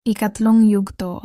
Ikatlong yugto.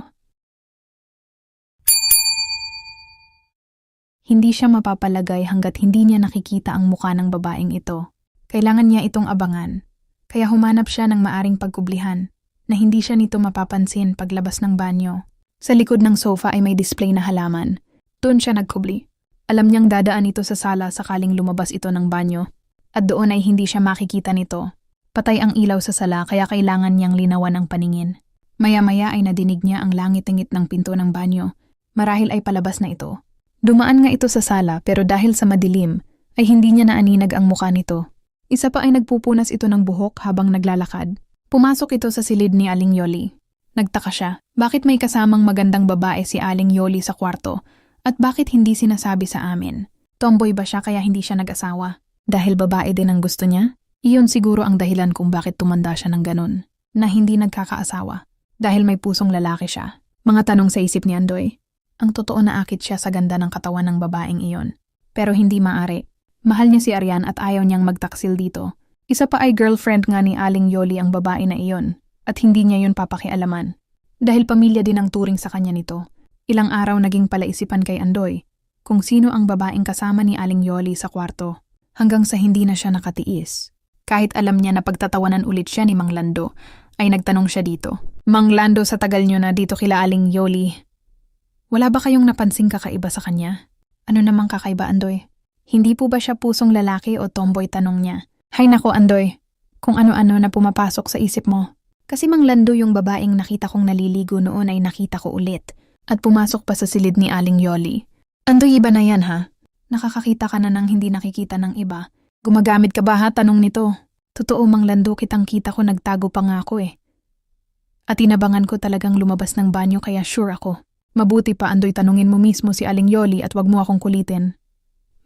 Hindi siya mapapalagay hanggat hindi niya nakikita ang muka ng babaeng ito. Kailangan niya itong abangan. Kaya humanap siya ng maaring pagkublihan na hindi siya nito mapapansin paglabas ng banyo. Sa likod ng sofa ay may display na halaman. Doon siya nagkubli. Alam niyang dadaan ito sa sala sakaling lumabas ito ng banyo. At doon ay hindi siya makikita nito. Patay ang ilaw sa sala kaya kailangan niyang linawan ang paningin. Maya-maya ay nadinig niya ang langit-tingit ng pinto ng banyo. Marahil ay palabas na ito. Dumaan nga ito sa sala pero dahil sa madilim ay hindi niya naaninag ang mukha nito. Isa pa ay nagpupunas ito ng buhok habang naglalakad. Pumasok ito sa silid ni Aling Yoli. Nagtaka siya, bakit may kasamang magandang babae si Aling Yoli sa kwarto at bakit hindi sinasabi sa amin? Tomboy ba siya kaya hindi siya nag-asawa? Dahil babae din ang gusto niya? Iyon siguro ang dahilan kung bakit tumanda siya ng ganun, na hindi nagkakaasawa. Dahil may pusong lalaki siya. Mga tanong sa isip ni Andoy. Ang totoo na akit siya sa ganda ng katawan ng babaeng iyon. Pero hindi maaari. Mahal niya si Arian at ayaw niyang magtaksil dito. Isa pa ay girlfriend nga ni Aling Yoli ang babae na iyon. At hindi niya yun papakialaman. Dahil pamilya din ang turing sa kanya nito. Ilang araw naging palaisipan kay Andoy kung sino ang babaeng kasama ni Aling Yoli sa kwarto. Hanggang sa hindi na siya nakatiis. Kahit alam niya na pagtatawanan ulit siya ni Mang Lando, ay nagtanong siya dito. Mang Lando, sa tagal niyo na dito kila Aling Yoli, wala ba kayong napansing kakaiba sa kanya? Ano namang kakaiba, Andoy? Hindi po ba siya pusong lalaki o tomboy, tanong niya? Hay nako, Andoy, kung ano-ano na pumapasok sa isip mo. Kasi Mang Lando, yung babaeng nakita kong naliligo noon ay nakita ko ulit. At pumasok pa sa silid ni Aling Yoli. Andoy, iba na yan ha? Nakakakita ka na nang hindi nakikita ng iba. Gumagamit ka ba ha? Tanong nito. Totoo, Mang Lando, kitang kita ko, nagtago pa nga ako eh. At inabangan ko talagang lumabas ng banyo kaya sure ako. Mabuti pa, Andoy, tanungin mo mismo si Aling Yoli at wag mo akong kulitin.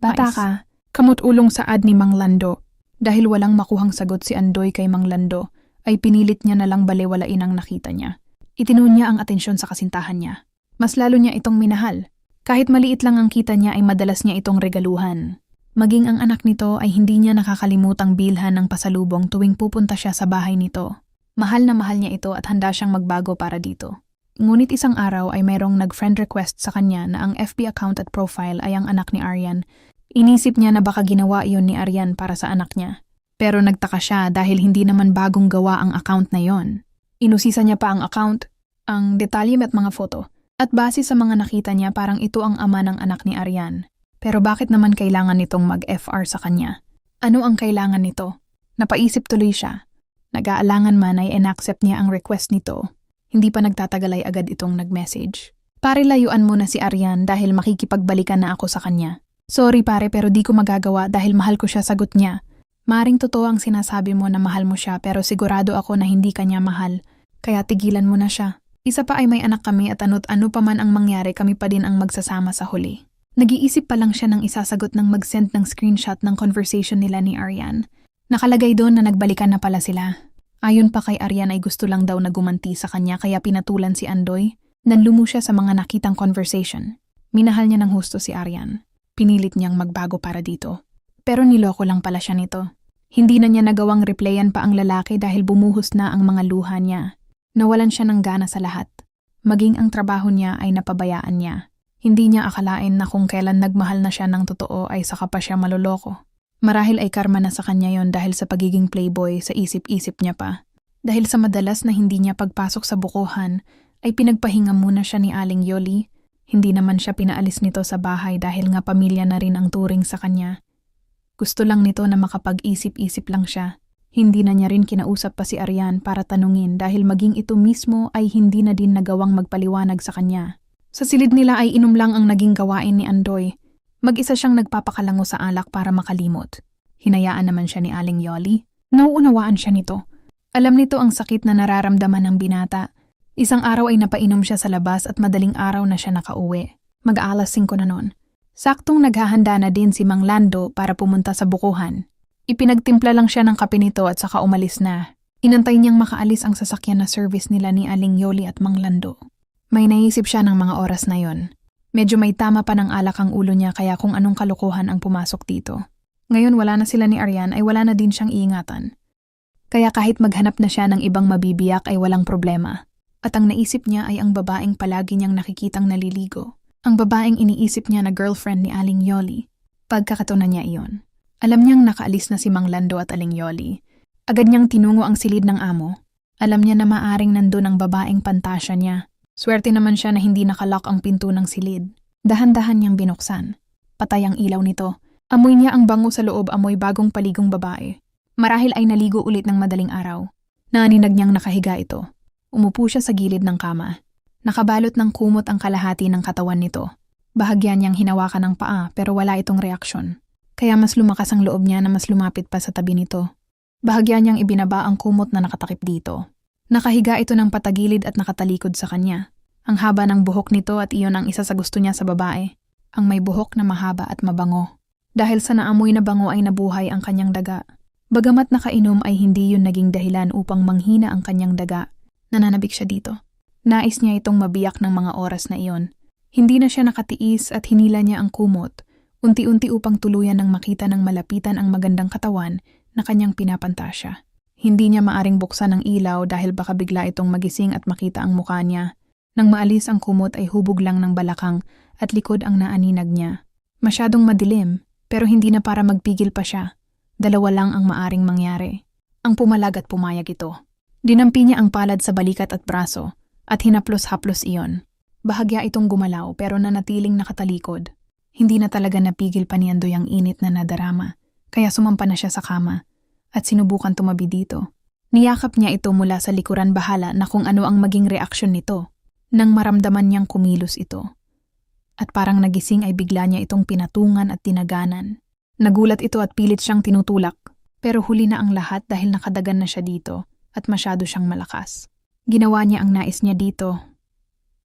Bata ka, kamot ulong saad ni Mang Lando. Dahil walang makuhang sagot si Andoy kay Mang Lando, ay pinilit niya na lang balewalain ang nakita niya. Itinuon niya ang atensyon sa kasintahan niya. Mas lalo niya itong minahal. Kahit maliit lang ang kita niya ay madalas niya itong regaluhan. Maging ang anak nito ay hindi niya nakakalimutang bilhan ng pasalubong tuwing pupunta siya sa bahay nito. Mahal na mahal niya ito at handa siyang magbago para dito. Ngunit isang araw ay mayroong nag-friend request sa kanya na ang FB account at profile ay ang anak ni Arian. Inisip niya na baka ginawa iyon ni Arian para sa anak niya. Pero nagtaka siya dahil hindi naman bagong gawa ang account na yon. Inusisa niya pa ang account, ang detalye at mga foto. At base sa mga nakita niya parang ito ang ama ng anak ni Arian. Pero bakit naman kailangan nitong mag-FR sa kanya? Ano ang kailangan nito? Napaisip tuloy siya. Nag-aalangan man ay inaccept niya ang request nito. Hindi pa nagtatagal ay agad itong nag-message. Pare, layuan mo na si Arian dahil makikipagbalikan na ako sa kanya. Sorry pare, pero di ko magagawa dahil mahal ko siya, sagot niya. Maring totoo ang sinasabi mo na mahal mo siya pero sigurado ako na hindi kanya mahal. Kaya tigilan mo na siya. Isa pa ay may anak kami at ano't ano pa man ang mangyari, kami pa din ang magsasama sa huli. Nag-iisip pa lang siya ng isasagot ng mag-send ng screenshot ng conversation nila ni Arian. Nakalagay doon na nagbalikan na pala sila. Ayon pa kay Arian ay gusto lang daw na gumanti sa kanya kaya pinatulan si Andoy. Nanlumo siya sa mga nakitang conversation. Minahal niya ng husto si Arian. Pinilit niyang magbago para dito. Pero niloko lang pala siya nito. Hindi na niya nagawang replyan pa ang lalaki dahil bumuhos na ang mga luha niya. Nawalan siya ng gana sa lahat. Maging ang trabaho niya ay napabayaan niya. Hindi niya akalain na kung kailan nagmahal na siya ng totoo ay saka pa siya maloloko. Marahil ay karma na sa kanya yon dahil sa pagiging playboy sa isip-isip niya pa. Dahil sa madalas na hindi niya pagpasok sa bukuhan, ay pinagpahinga muna siya ni Aling Yoli. Hindi naman siya pinaalis nito sa bahay dahil nga pamilya na rin ang turing sa kanya. Gusto lang nito na makapag-isip-isip lang siya. Hindi na niya rin kinausap pa si Arian para tanungin dahil maging ito mismo ay hindi na din nagawang magpaliwanag sa kanya. Sa silid nila ay inom lang ang naging gawain ni Andoy. Mag-isa siyang nagpapakalango sa alak para makalimot. Hinayaan naman siya ni Aling Yoli. Nauunawaan siya nito. Alam nito ang sakit na nararamdaman ng binata. Isang araw ay napainom siya sa labas at madaling araw na siya nakauwi. Mag-aalas 5 na noon. Saktong naghahanda na din si Mang Lando para pumunta sa bukuhan. Ipinagtimpla lang siya ng kape nito at saka umalis na. Inantay niyang makaalis ang sasakyan na service nila ni Aling Yoli at Mang Lando. May naisip siya ng mga oras na yon. Medyo may tama pa ng alak ang ulo niya kaya kung anong kalokohan ang pumasok dito. Ngayon wala na sila ni Arian ay wala na din siyang iingatan. Kaya kahit maghanap na siya ng ibang mabibiyak ay walang problema. At ang naisip niya ay ang babaeng palagi niyang nakikitang naliligo. Ang babaeng iniisip niya na girlfriend ni Aling Yoli. Pagkakatunan niya iyon. Alam niyang nakaalis na si Mang Lando at Aling Yoli. Agad niyang tinungo ang silid ng amo. Alam niya na maaring nandun ang babaeng pantasya niya. Swerte naman siya na hindi nakalock ang pinto ng silid. Dahan-dahan niyang binuksan. Patay ang ilaw nito. Amoy niya ang bango sa loob, amoy bagong paligong babae. Marahil ay naligo ulit ng madaling araw. Naninag niyang nakahiga ito. Umupo siya sa gilid ng kama. Nakabalot ng kumot ang kalahati ng katawan nito. Bahagyan niyang hinawakan ng paa pero wala itong reaksyon. Kaya mas lumakas ang loob niya na mas lumapit pa sa tabi nito. Bahagyan niyang ibinaba ang kumot na nakatakip dito. Nakahiga ito ng patagilid at nakatalikod sa kanya. Ang haba ng buhok nito at iyon ang isa sa gusto niya sa babae. Ang may buhok na mahaba at mabango. Dahil sa naamoy na bango ay nabuhay ang kanyang daga. Bagamat nakainom ay hindi yun naging dahilan upang manghina ang kanyang daga. Nananabik siya dito. Nais niya itong mabiyak ng mga oras na iyon. Hindi na siya nakatiis at hinila niya ang kumot, unti-unti upang tuluyan ng makita ng malapitan ang magandang katawan na kanyang pinapantasya. Hindi niya maaring buksan ang ilaw dahil baka bigla itong magising at makita ang mukha niya. Nang maalis ang kumot ay hubog lang ng balakang at likod ang naaninag niya. Masyadong madilim, pero hindi na para magpigil pa siya. Dalawa lang ang maaring mangyari. Ang pumalag at pumayag ito. Dinampi niya ang palad sa balikat at braso at hinaplos-haplos iyon. Bahagya itong gumalaw pero nanatiling nakatalikod. Hindi na talaga napigil pa ni Andoy ang init na nadarama, kaya sumampa na siya sa kama at sinubukan tumabi dito. Niyakap niya ito mula sa likuran bahala na kung ano ang maging reaksyon nito nang maramdaman niyang kumilos ito. At parang nagising ay bigla niya itong pinatungan at tinaganan. Nagulat ito at pilit siyang tinutulak pero huli na ang lahat dahil nakadagan na siya dito at masyado siyang malakas. Ginawa niya ang nais niya dito.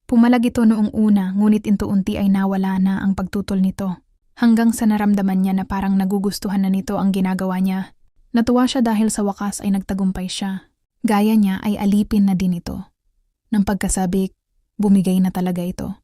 Pumalag ito noong una ngunit unti ay nawala na ang pagtutol nito. Hanggang sa naramdaman niya na parang nagugustuhan na nito ang ginagawa niya. Natuwa siya dahil sa wakas ay nagtagumpay siya. Gaya niya ay alipin na din ito. Nang pagkasabik, bumigay na talaga ito.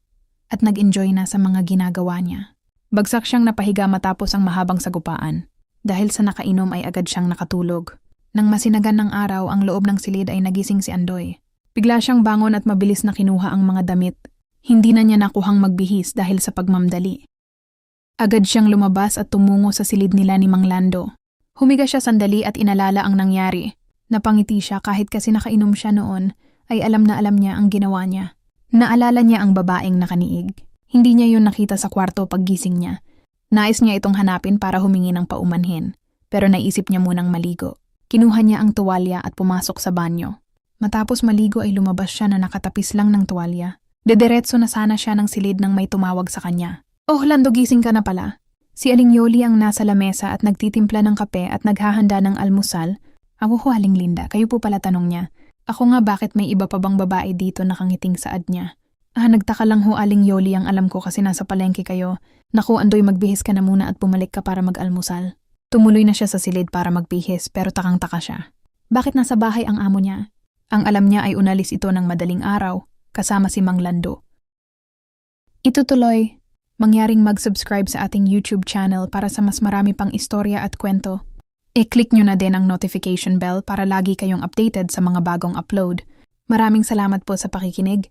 At nag-enjoy na sa mga ginagawa niya. Bagsak siyang napahiga matapos ang mahabang sagupaan. Dahil sa nakainom ay agad siyang nakatulog. Nang masinagan ng araw ang loob ng silid ay nagising si Andoy. Bigla siyang bangon at mabilis na kinuha ang mga damit. Hindi na niya nakuhang magbihis dahil sa pagmamdali. Agad siyang lumabas at tumungo sa silid nila ni Mang Lando. Humiga siya sandali at inalala ang nangyari. Napangiti siya kahit kasi nakainom siya noon ay alam na alam niya ang ginawa niya. Naalala niya ang babaeng nakaniig. Hindi niya yun nakita sa kwarto paggising niya. Nais niya itong hanapin para humingi ng paumanhin. Pero naisip niya munang maligo. Kinuha niya ang tuwalya at pumasok sa banyo. Matapos maligo ay lumabas siya na nakatapis lang ng tuwalya. Dederetso na sana siya ng silid nang may tumawag sa kanya. "Oh, Lando, gising ka na pala." Si Aling Yoli ang nasa lamesa at nagtitimpla ng kape at naghahanda ng almusal. "Ako ho, Aling Linda, kayo po pala," tanong niya. "Ako nga, bakit may iba pa bang babae dito nakangiting saad niya?" Nagtaka lang ho, Aling Yoli, ang alam ko kasi nasa palengke kayo. Naku, Andoy, magbihis ka na muna at bumalik ka para mag-almusal." Tumuloy na siya sa silid para magbihis pero takang-taka siya. Bakit nasa bahay ang amo niya? Ang alam niya ay unalis ito ng madaling araw kasama si Mang Lando. Itutuloy, mangyaring mag-subscribe sa ating YouTube channel para sa mas marami pang istorya at kwento. I-click nyo na din ang notification bell para lagi kayong updated sa mga bagong upload. Maraming salamat po sa pakikinig.